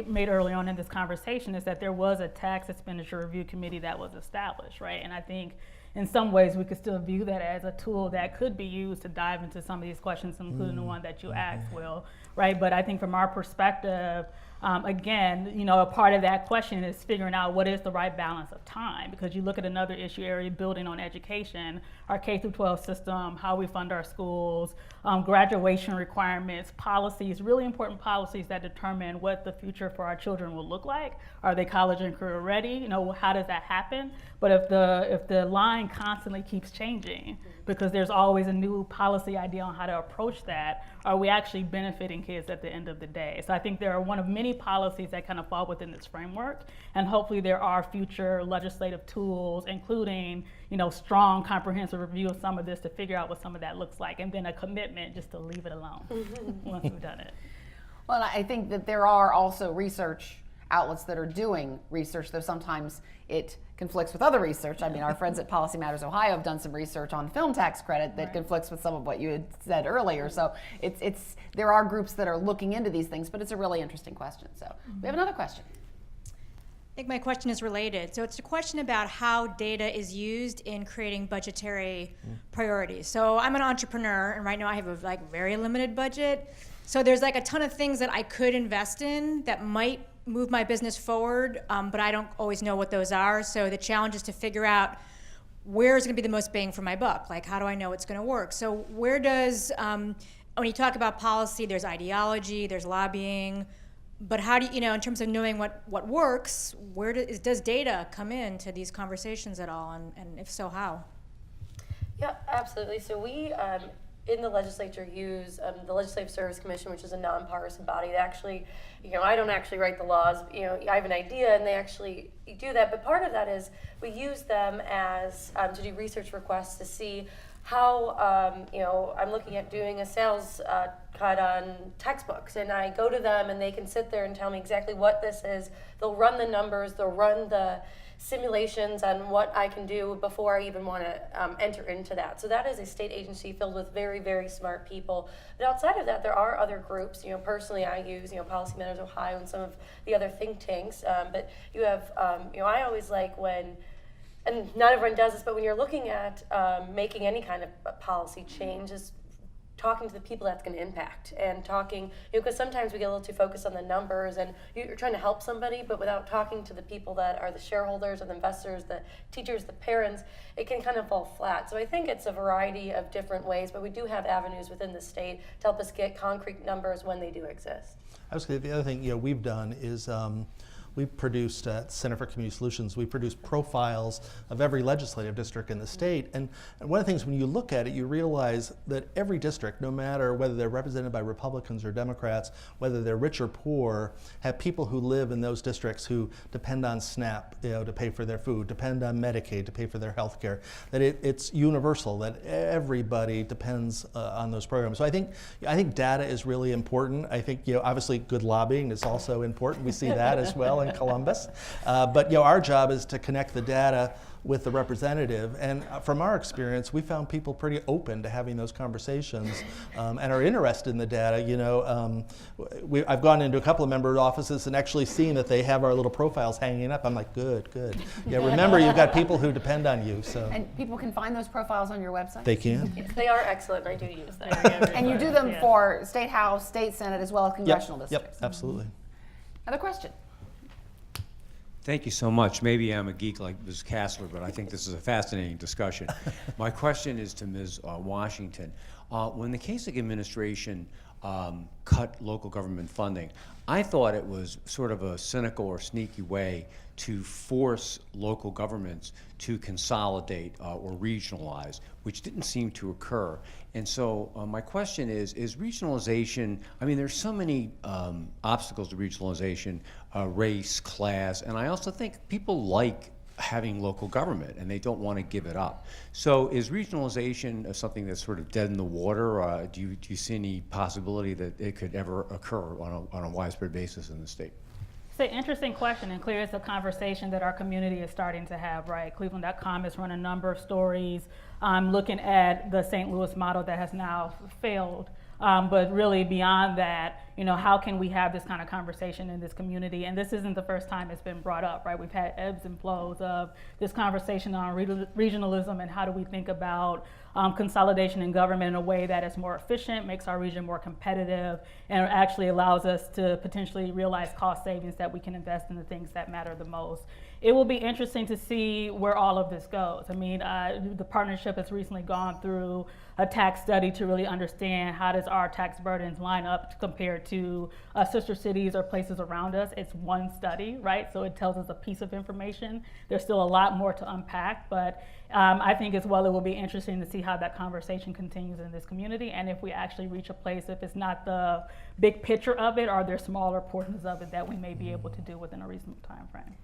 [SPEAKER 4] made early on in this conversation is that there was a tax expenditure review committee that was established, right? And I think in some ways we could still view that as a tool that could be used to dive into some of these questions, including the one that you asked, Will, right? But I think from our perspective, again, a part of that question is figuring out what is the right balance of time, because you look at another issue area, building on education, our K-12 system, how we fund our schools, graduation requirements, policies, really important policies that determine what the future for our children will look like. Are they college and career ready? How does that happen? But if the line constantly keeps changing, because there's always a new policy idea on how to approach that, are we actually benefiting kids at the end of the day? So I think there are one of many policies that kind of fall within this framework, and hopefully there are future legislative tools, including strong comprehensive review of some of this to figure out what some of that looks like, and then a commitment just to leave it alone once we've done it.
[SPEAKER 2] Well, I think that there are also research outlets that are doing research, though sometimes it conflicts with other research. I mean, our friends at Policy Matters Ohio have done some research on film tax credit that conflicts with some of what you had said earlier. So there are groups that are looking into these things, but it's a really interesting question. So we have another question.
[SPEAKER 7] I think my question is related. So it's a question about how data is used in creating budgetary priorities. So I'm an entrepreneur, and right now I have a very limited budget. So there's a ton of things that I could invest in that might move my business forward, but I don't always know what those are. So the challenge is to figure out where is going to be the most bang for my buck. How do I know it's going to work? So where does, when you talk about policy, there's ideology, there's lobbying, but how do you, in terms of knowing what works, where does data come into these conversations at all, and if so, how?
[SPEAKER 3] Yeah, absolutely. So we, in the legislature, use the Legislative Service Commission, which is a nonpartisan body that actually, I don't actually write the laws. I have an idea, and they actually do that. But part of that is we use them as to do research requests to see how, I'm looking at doing a sales cut on textbooks, and I go to them, and they can sit there and tell me exactly what this is. They'll run the numbers, they'll run the simulations on what I can do before I even want to enter into that. So that is a state agency filled with very, very smart people. But outside of that, there are other groups. Personally, I use Policy Matters Ohio and some of the other think tanks. But you have, I always like when, and not everyone does this, but when you're looking at making any kind of policy change, is talking to the people that's going to impact, and talking, because sometimes we get a little too focused on the numbers, and you're trying to help somebody, but without talking to the people that are the shareholders or the investors, the teachers, the parents, it can kind of fall flat. So I think it's a variety of different ways, but we do have avenues within the state to help us get concrete numbers when they do exist.
[SPEAKER 5] I was going to, the other thing we've done is we've produced at Center for Community Solutions, we produced profiles of every legislative district in the state. And one of the things, when you look at it, you realize that every district, no matter whether they're represented by Republicans or Democrats, whether they're rich or poor, have people who live in those districts who depend on SNAP to pay for their food, depend on Medicaid to pay for their health care, that it's universal, that everybody depends on those programs. So I think data is really important. I think obviously good lobbying is also important. We see that as well in Columbus. But our job is to connect the data with the representative. And from our experience, we found people pretty open to having those conversations and are interested in the data. You know, I've gone into a couple of member offices and actually seen that they have our little profiles hanging up. I'm like, good, good. Yeah, remember, you've got people who depend on you. So.
[SPEAKER 2] And people can find those profiles on your website?
[SPEAKER 5] They can.
[SPEAKER 3] They are excellent. I do use them.
[SPEAKER 2] And you do them for State House, State Senate, as well as congressional districts?
[SPEAKER 5] Yep, absolutely.
[SPEAKER 2] Another question?
[SPEAKER 8] Thank you so much. Maybe I'm a geek like Ms. Kassler, but I think this is a fascinating discussion. My question is to Ms. Washington. When the Kasich administration cut local government funding, I thought it was sort of a cynical or sneaky way to force local governments to consolidate or regionalize, which didn't seem to occur. And so my question is regionalization, I mean, there's so many obstacles to regionalization, race, class, and I also think people like having local government and they don't want to give it up. So is regionalization something that's sort of dead in the water? Do you see any possibility that it could ever occur on a widespread basis in the state?
[SPEAKER 4] It's an interesting question, and clearly it's a conversation that our community is starting to have, right? Cleveland.com has run a number of stories looking at the St. Louis model that has now failed. But really beyond that, you know, how can we have this kind of conversation in this community? And this isn't the first time it's been brought up, right? We've had ebbs and flows of this conversation on regionalism and how do we think about consolidation in government in a way that is more efficient, makes our region more competitive, and actually allows us to potentially realize cost savings that we can invest in the things that matter the most. It will be interesting to see where all of this goes. I mean, the partnership has recently gone through a tax study to really understand how does our tax burdens line up compared to sister cities or places around us. It's one study, right? So it tells us a piece of information. There's still a lot more to unpack, but I think as well it will be interesting to see how that conversation continues in this community, and if we actually reach a place, if it's not the big picture of it, are there smaller portions of it that we may be able to do within a reasonable time frame.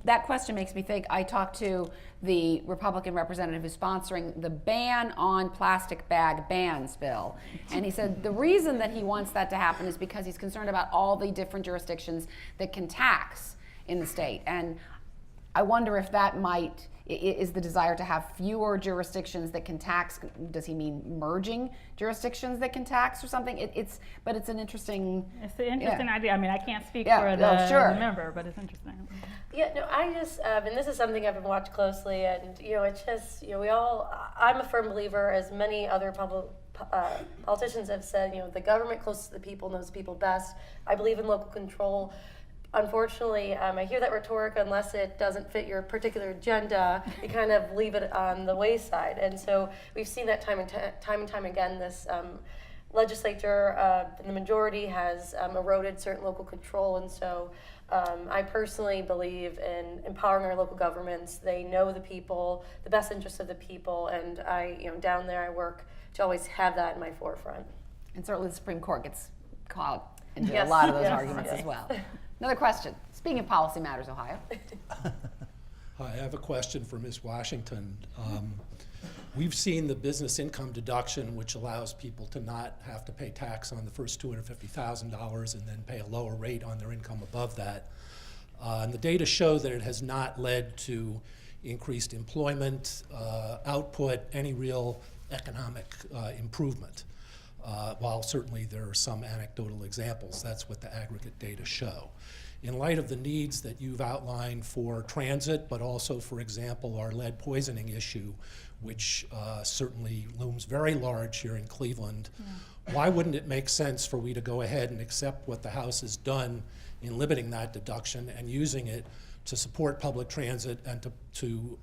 [SPEAKER 2] That question makes me think. I talked to the Republican representative who's sponsoring the ban on plastic bag bans bill, and he said the reason that he wants that to happen is because he's concerned about all the different jurisdictions that can tax in the state. And I wonder if that is the desire to have fewer jurisdictions that can tax. Does he mean merging jurisdictions that can tax or something? But it's an interesting.
[SPEAKER 4] It's an interesting idea. I mean, I can't speak for
[SPEAKER 2] sure.
[SPEAKER 4] the member, but it's interesting.
[SPEAKER 3] Yeah, no, I just, and this is something I've been watching closely, and you know, it's just, you know, I'm a firm believer, as many other politicians have said, you know, the government closest to the people knows the people best. I believe in local control. Unfortunately, I hear that rhetoric, unless it doesn't fit your particular agenda, you kind of leave it on the wayside. And so we've seen that time and time again. This legislature, the majority has eroded certain local control, and so I personally believe in empowering our local governments. They know the people, the best interests of the people, and down there I work to always have that in my forefront.
[SPEAKER 2] And certainly the Supreme Court gets caught into a lot of those arguments as well. Another question. Speaking of policy matters, Ohio.
[SPEAKER 9] Hi, I have a question for Ms. Washington. We've seen the business income deduction, which allows people to not have to pay tax on the first $250,000 and then pay a lower rate on their income above that. And the data show that it has not led to increased employment, output, any real economic improvement. While certainly there are some anecdotal examples, that's what the aggregate data show. In light of the needs that you've outlined for transit, but also, for example, our lead poisoning issue, which certainly looms very large here in Cleveland, why wouldn't it make sense for we to go ahead and accept what the House has done in limiting that deduction and using it to support public transit and to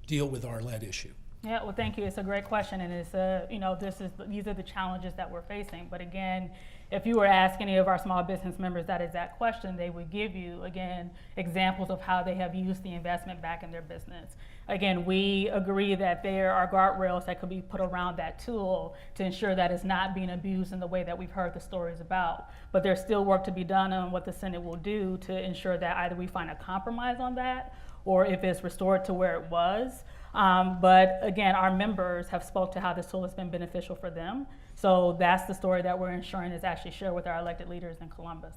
[SPEAKER 9] deal with our lead issue?
[SPEAKER 4] Yeah, well, thank you. It's a great question, and it's these are the challenges that we're facing. But again, if you were to ask any of our small business members that exact question, they would give you, again, examples of how they have used the investment back in their business. Again, we agree that there are guardrails that could be put around that tool to ensure that it's not being abused in the way that we've heard the stories about. But there's still work to be done on what the Senate will do to ensure that either we find a compromise on that, or if it's restored to where it was. But again, our members have spoke to how this tool has been beneficial for them. So that's the story that we're ensuring is actually shared with our elected leaders in Columbus.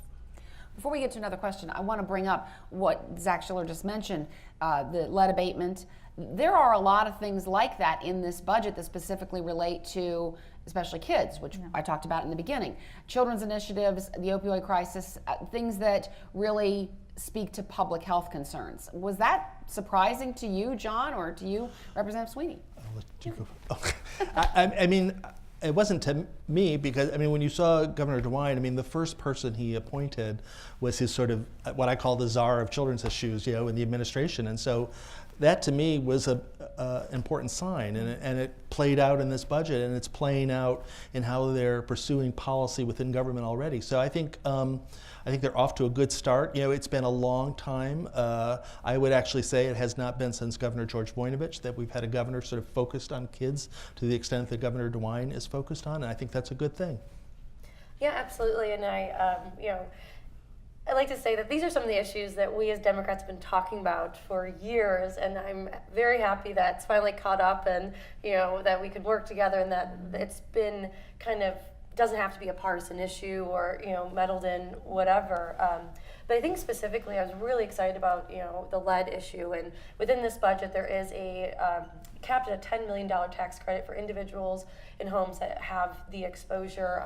[SPEAKER 2] Before we get to another question, I want to bring up what Zach Schiller just mentioned, the lead abatement. There are a lot of things like that in this budget that specifically relate to especially kids, which I talked about in the beginning. Children's initiatives, the opioid crisis, things that really speak to public health concerns. Was that surprising to you, John, or to you, Representative Sweeney?
[SPEAKER 5] I'll let you go. I mean, it wasn't to me because, I mean, when you saw Governor DeWine, I mean, the first person he appointed was his sort of, what I call the czar of children's issues, in the administration. And so that to me was an important sign, and it played out in this budget, and it's playing out in how they're pursuing policy within government already. So I think they're off to a good start. It's been a long time. I would actually say it has not been since Governor George Voinovich that we've had a governor sort of focused on kids to the extent that Governor DeWine is focused on, and I think that's a good thing.
[SPEAKER 3] Yeah, absolutely. And I like to say that these are some of the issues that we as Democrats have been talking about for years, and I'm very happy that it's finally caught up, and that we could work together, and that it's been kind of doesn't have to be a partisan issue or meddled in whatever. But I think specifically, I was really excited about the lead issue, and within this budget there is a capped at a $10 million tax credit for individuals in homes that have the exposure,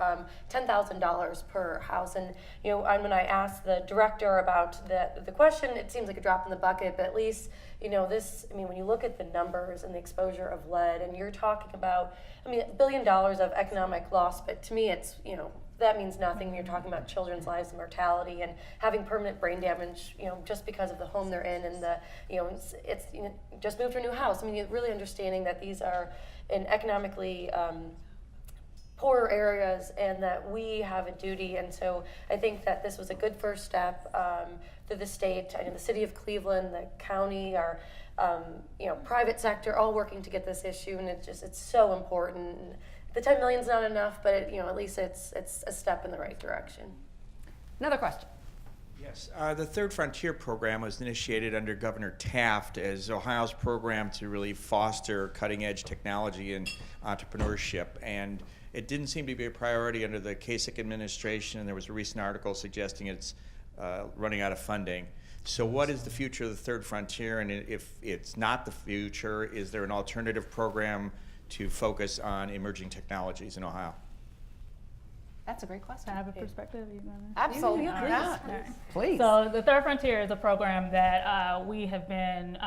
[SPEAKER 3] $10,000 per house. And when I asked the director about the question, it seems like a drop in the bucket, but at least this. I mean, when you look at the numbers and the exposure of lead, and you're talking about, $1 billion of economic loss, but to me, it's that means nothing when you're talking about children's lives and mortality and having permanent brain damage, just because of the home they're in, and it's just moved to a new house. I mean, you're really understanding that these are in economically poorer areas, and that we have a duty. And so I think that this was a good first step through the state. I know the city of Cleveland, the county, our private sector, all working to get this issue, and it's so important. The 10 million is not enough, but at least it's a step in the right direction.
[SPEAKER 2] Another question.
[SPEAKER 10] Yes, the Third Frontier program was initiated under Governor Taft as Ohio's program to really foster cutting-edge technology and entrepreneurship, and it didn't seem to be a priority under the Kasich administration, and there was a recent article suggesting it's running out of funding. So what is the future of the Third Frontier, and if it's not the future, is there an alternative program to focus on emerging technologies in Ohio?
[SPEAKER 2] That's a great question.
[SPEAKER 4] I have a perspective.
[SPEAKER 2] Absolutely.
[SPEAKER 4] Yeah.
[SPEAKER 2] Please.
[SPEAKER 4] So the Third Frontier is a program that we have been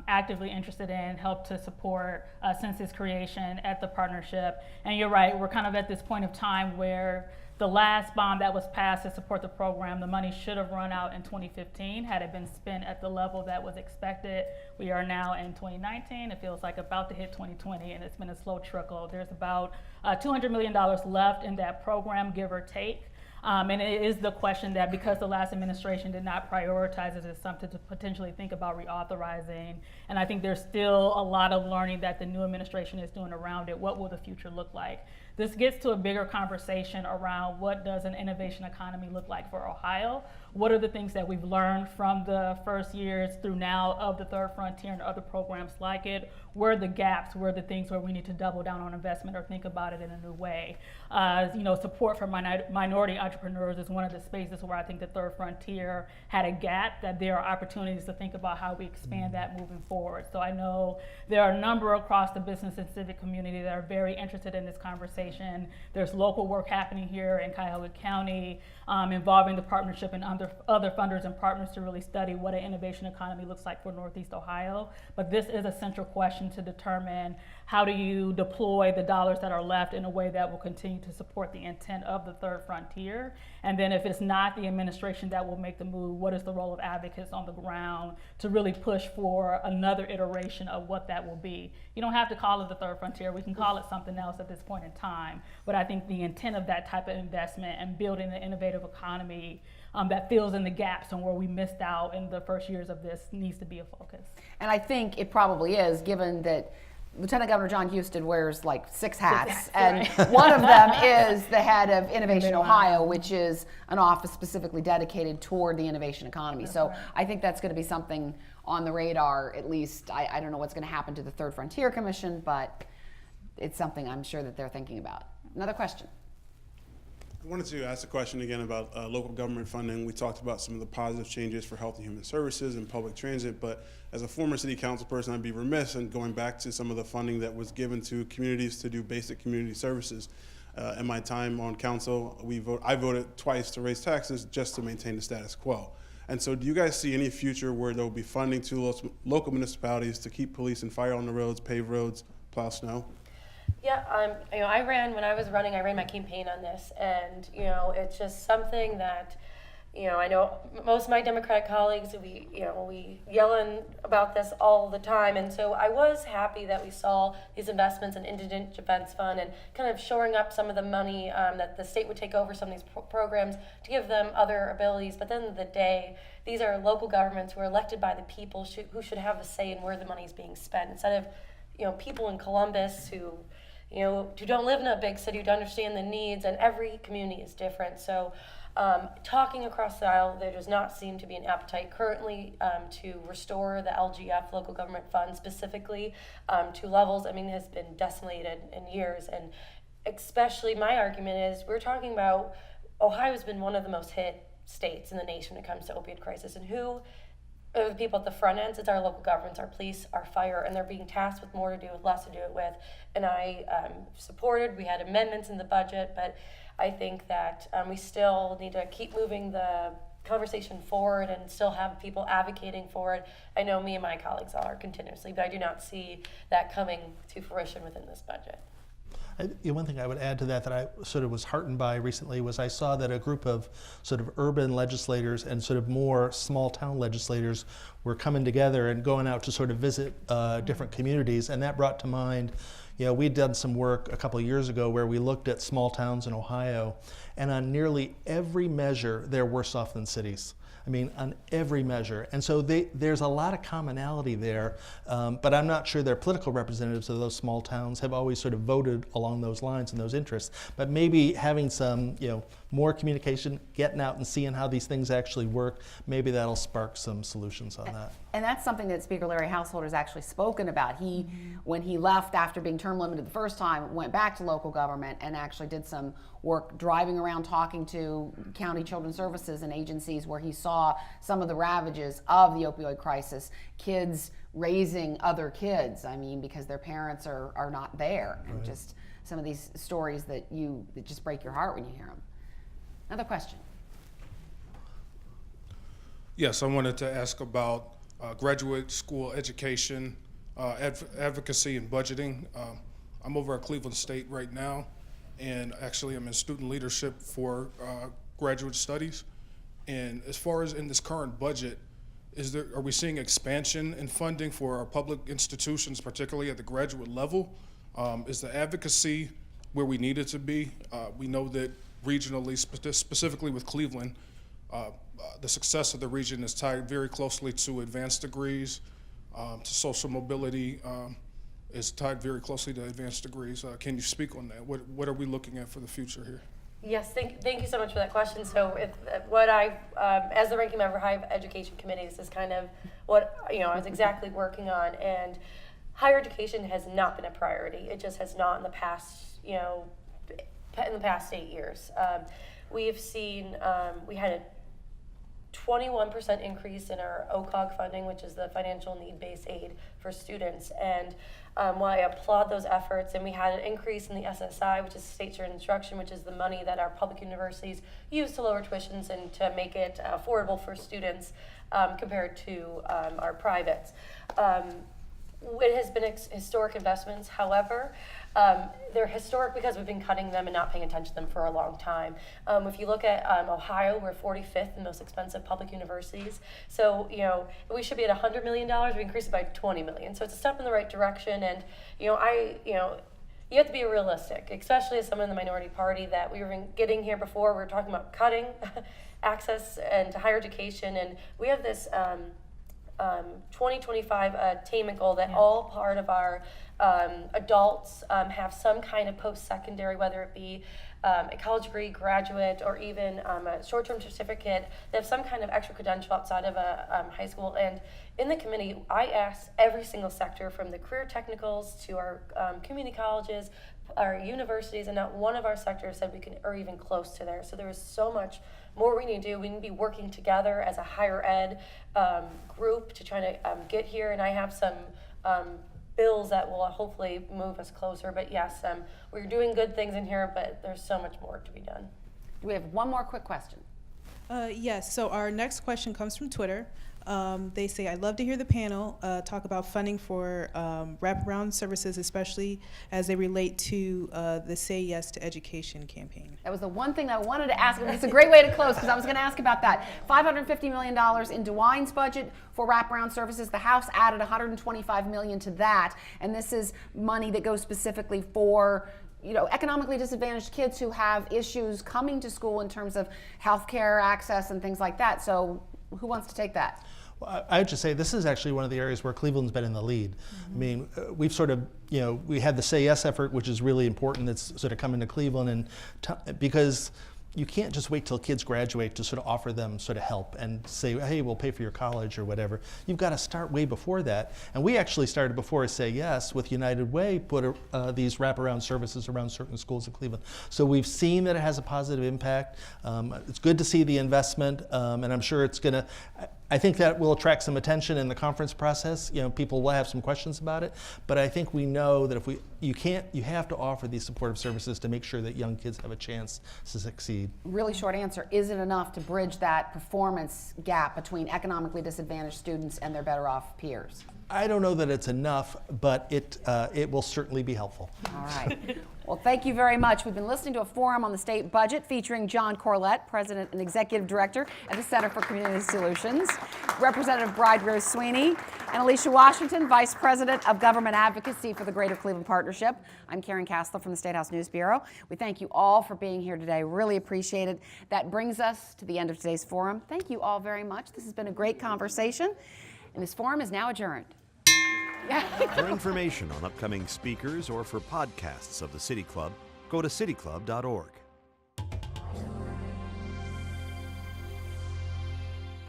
[SPEAKER 4] actively interested in, helped to support since its creation at the partnership. And you're right, we're kind of at this point of time where the last bond that was passed to support the program, the money should have run out in 2015 had it been spent at the level that was expected. We are now in 2019. It feels like about to hit 2020, and it's been a slow trickle. There's about $200 million left in that program, give or take. And it is the question that because the last administration did not prioritize it, it's something to potentially think about reauthorizing. And I think there's still a lot of learning that the new administration is doing around it. What will the future look like? This gets to a bigger conversation around what does an innovation economy look like for Ohio? What are the things that we've learned from the first years through now of the Third Frontier and other programs like it? Where are the gaps? Where are the things where we need to double down on investment or think about it in a new way? Support for minority entrepreneurs is one of the spaces where I think the Third Frontier had a gap, that there are opportunities to think about how we expand that moving forward. So I know there are a number across the business and civic community that are very interested in this conversation. There's local work happening here in Cuyahoga County involving the partnership and other funders and partners to really study what an innovation economy looks like for Northeast Ohio. But this is a central question to determine how do you deploy the dollars that are left in a way that will continue to support the intent of the Third Frontier. And then if it's not the administration that will make the move, what is the role of advocates on the ground to really push for another iteration of what that will be? You don't have to call it the Third Frontier. We can call it something else at this point in time. But I think the intent of that type of investment and building an innovative economy that fills in the gaps and where we missed out in the first years of this needs to be a focus.
[SPEAKER 2] And I think it probably is, given that Lieutenant Governor John Husted wears like six hats, and one of them is the head of Innovation Ohio, which is an office specifically dedicated toward the innovation economy. So I think that's going to be something on the radar, at least. I don't know what's going to happen to the Third Frontier Commission, but it's something I'm sure that they're thinking about. Another question.
[SPEAKER 11] I wanted to ask a question again about local government funding. We talked about some of the positive changes for health and human services and public transit, but as a former city council person, I'd be remiss in going back to some of the funding that was given to communities to do basic community services. In my time on council, I voted twice to raise taxes just to maintain the status quo. And so do you guys see any future where there will be funding to local municipalities to keep police and fire on the roads, pave roads, plow snow?
[SPEAKER 3] Yeah, when I was running, I ran my campaign on this, and, it's just something that, I know most of my Democratic colleagues, we yelling about this all the time, and so I was happy that we saw these investments in Indigent Defense Fund and kind of shoring up some of the money that the state would take over some of these programs to give them other abilities, but at the end of the day, these are local governments who are elected by the people who should have a say in where the money is being spent, instead of, people in Columbus who don't live in a big city, who don't understand the needs, and every community is different. So talking across the aisle, there does not seem to be an appetite currently to restore the LGF, local government fund, specifically to levels, has been decimated in years. And especially my argument is, we're talking about Ohio's been one of the most hit states in the nation when it comes to opioid crisis. And who are the people at the front ends? It's our local governments, our police, our fire, and they're being tasked with more to do with less to do it with. And I we had amendments in the budget, but I think that we still need to keep moving the conversation forward and still have people advocating for it. I know me and my colleagues are continuously, but I do not see that coming to fruition within this budget.
[SPEAKER 5] One thing I would add to that I sort of was heartened by recently was I saw that a group of sort of urban legislators and sort of more small town legislators were coming together and going out to sort of visit different communities, and that brought to mind, we'd done some work a couple of years ago where we looked at small towns in Ohio, and on nearly every measure they're worse off than cities. On every measure. And so there's a lot of commonality there, but I'm not sure their political representatives of those small towns have always sort of voted along those lines and those interests. But maybe having some, more communication, getting out and seeing how these things actually work, maybe that'll spark some solutions on that.
[SPEAKER 2] And that's something that Speaker Larry Householder has actually spoken about. He, when he left after being term limited the first time, went back to local government and actually did some work driving around talking to county children's services and agencies where he saw some of the ravages of the opioid crisis, kids raising other kids, because their parents are not there. Right. And just some of these stories that just break your heart when you hear them. Another question.
[SPEAKER 11] Yes, I wanted to ask about graduate school education, advocacy, and budgeting. I'm over at Cleveland State right now, and actually I'm in student leadership for graduate studies. And as far as in this current budget, are we seeing expansion in funding for our public institutions, particularly at the graduate level? Is the advocacy where we need it to be? We know that regionally, specifically with Cleveland, the success of the region is tied very closely to advanced degrees, to social mobility, is tied very closely to advanced degrees. Can you speak on that? What are we looking at for the future here?
[SPEAKER 3] Yes, thank you so much for that question. So what I, as the ranking member of Higher Education Committee, this is kind of what, I was exactly working on. And higher education has not been a priority. It just has not in the past, in the past 8 years. We have seen, we had a 21% increase in our OCOG funding, which is the financial need-based aid for students. And while I applaud those efforts, and we had an increase in the SSI, which is state shared instruction, which is the money that our public universities use to lower tuitions and to make it affordable for students compared to our privates. It has been historic investments. However, they're historic because we've been cutting them and not paying attention to them for a long time. If you look at Ohio, we're 45th in most expensive public universities. So, we should be at $100 million. We increased it by $20 million. So it's a step in the right direction. And, you have to be realistic, especially as someone in the minority party that we were getting here before. We were talking about cutting access and to higher education. And we have this 2025 attainment goal that all part of our adults have some kind of post-secondary, whether it be a college degree, graduate, or even a short-term certificate. They have some kind of extra credential outside of a high school. And in the committee, I asked every single sector, from the career technicals to our community colleges, our universities, and not one of our sectors said we can, or even close to there. So there is so much more we need to do. We need to be working together as a higher ed group to try to get here. And I have some bills that will hopefully move us closer. But yes, we're doing good things in here, but there's so much more to be done.
[SPEAKER 2] We have one more quick question.
[SPEAKER 12] Yes, so our next question comes from Twitter. They say, I'd love to hear the panel talk about funding for wraparound services, especially as they relate to the Say Yes to Education campaign.
[SPEAKER 2] That was the one thing I wanted to ask. It's a great way to close because I was going to ask about that. $550 million in DeWine's budget for wraparound services. The House added $125 million to that, and this is money that goes specifically for economically disadvantaged kids who have issues coming to school in terms of healthcare access and things like that. So who wants to take that?
[SPEAKER 5] Well, I would just say this is actually one of the areas where Cleveland's been in the lead. I mean, we've sort of, we had the Say Yes effort, which is really important. That's sort of coming to Cleveland, and because you can't just wait till kids graduate to sort of offer them sort of help and say, hey, we'll pay for your college or whatever. You've got to start way before that. And we actually started before Say Yes with United Way, put these wraparound services around certain schools in Cleveland. So we've seen that it has a positive impact. It's good to see the investment, and I'm sure it's going to, I think that will attract some attention in the conference process. People will have some questions about it, but I think we know that you have to offer these supportive services to make sure that young kids have a chance to succeed.
[SPEAKER 2] Really short answer, is it enough to bridge that performance gap between economically disadvantaged students and their better off peers?
[SPEAKER 5] I don't know that it's enough, but it will certainly be helpful.
[SPEAKER 2] All right. Well, thank you very much. We've been listening to a forum on the state budget featuring John Corlett, President and Executive Director at the Center for Community Solutions, Representative Bride Rose Sweeney, and Alicia Washington, Vice President of Government Advocacy for the Greater Cleveland Partnership. I'm Karen Kassler from the State House News Bureau. We thank you all for being here today. Really appreciate it. That brings us to the end of today's forum. Thank you all very much. This has been a great conversation, and this forum is now adjourned.
[SPEAKER 13] For information on upcoming speakers or for podcasts of the City Club, go to cityclub.org.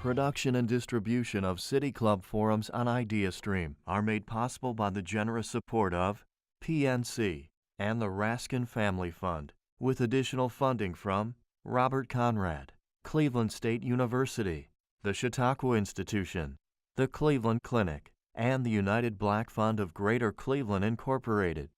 [SPEAKER 1] Production and distribution of City Club forums on IdeaStream are made possible by the generous support of PNC and the Raskin Family Fund, with additional funding from Robert Conrad, Cleveland State University, the Chautauqua Institution, the Cleveland Clinic, and the United Black Fund of Greater Cleveland Incorporated.